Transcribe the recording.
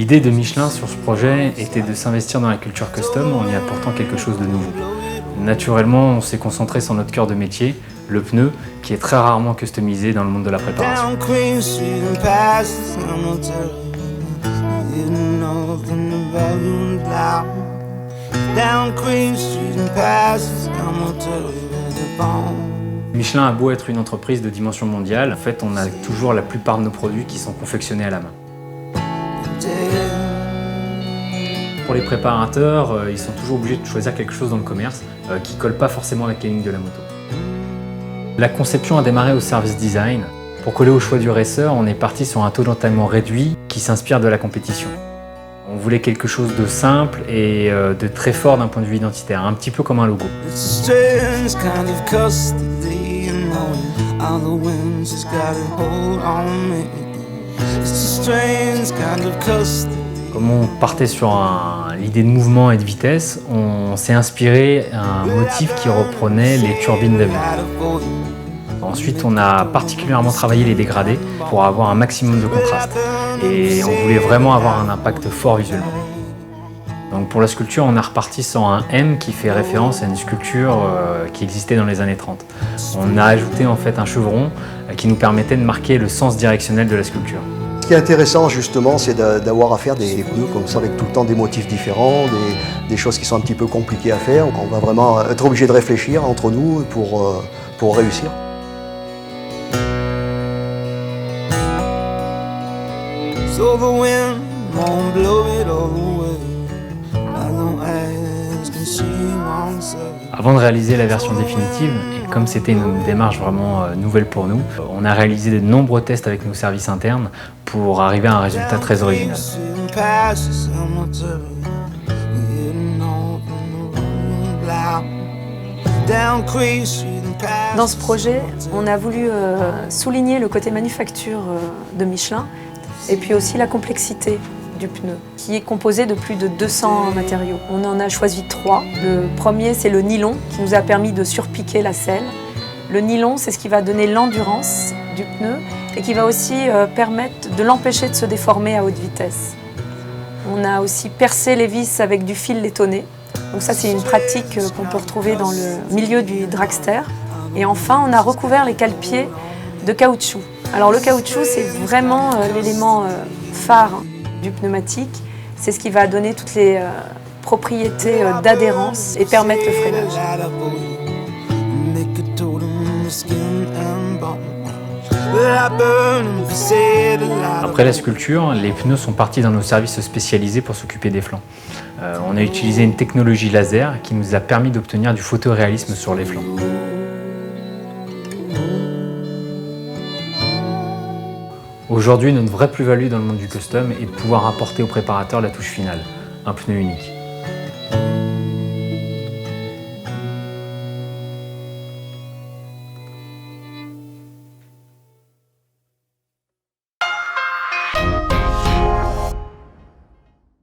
L'idée de Michelin sur ce projet était de s'investir dans la culture custom en y apportant quelque chose de nouveau. Naturellement, on s'est concentré sur notre cœur de métier, le pneu, qui est très rarement customisé dans le monde de la préparation. Michelin a beau être une entreprise de dimension mondiale, en fait on a toujours la plupart de nos produits qui sont confectionnés à la main. Pour les préparateurs, ils sont toujours obligés de choisir quelque chose dans le commerce qui ne colle pas forcément avec la ligne de la moto. La conception a démarré au service design. Pour coller au choix du racer, on est parti sur un taux d'entamement réduit qui s'inspire de la compétition. On voulait quelque chose de simple et de très fort d'un point de vue identitaire, un petit peu comme un logo. Comme on partait sur l'idée de mouvement et de vitesse, on s'est inspiré d'un motif qui reprenait les turbines d'avion. Ensuite, on a particulièrement travaillé les dégradés pour avoir un maximum de contraste. Et on voulait vraiment avoir un impact fort visuellement. Donc pour la sculpture, on a reparti sur un M qui fait référence à une sculpture qui existait dans les années 30. On a ajouté en fait un chevron qui nous permettait de marquer le sens directionnel de la sculpture. Ce qui est intéressant justement, c'est d'avoir à faire des pneus comme ça avec tout le temps des motifs différents, des choses qui sont un petit peu compliquées à faire. On va vraiment être obligé de réfléchir entre nous pour réussir. So the wind won't blow it all away. I don't ask and she won't say. Avant de réaliser la version définitive, et comme c'était une démarche vraiment nouvelle pour nous, on a réalisé de nombreux tests avec nos services internes pour arriver à un résultat très original. Dans ce projet, on a voulu souligner le côté manufacture de Michelin et puis aussi la complexité du pneu, qui est composé de plus de 200 matériaux. On en a choisi 3. Le premier, c'est le nylon, qui nous a permis de surpiquer la selle. Le nylon, c'est ce qui va donner l'endurance du pneu et qui va aussi permettre de l'empêcher de se déformer à haute vitesse. On a aussi percé les vis avec du fil laitonné. Donc ça, c'est une pratique qu'on peut retrouver dans le milieu du dragster. Et enfin, on a recouvert les cale-pieds de caoutchouc. Alors le caoutchouc, c'est vraiment l'élément phare du pneumatique. C'est ce qui va donner toutes les propriétés d'adhérence et permettre le freinage. Après la sculpture, les pneus sont partis dans nos services spécialisés pour s'occuper des flancs. On a utilisé une technologie laser qui nous a permis d'obtenir du photoréalisme sur les flancs. Aujourd'hui, notre vraie plus-value dans le monde du custom est de pouvoir apporter au préparateur la touche finale, un pneu unique.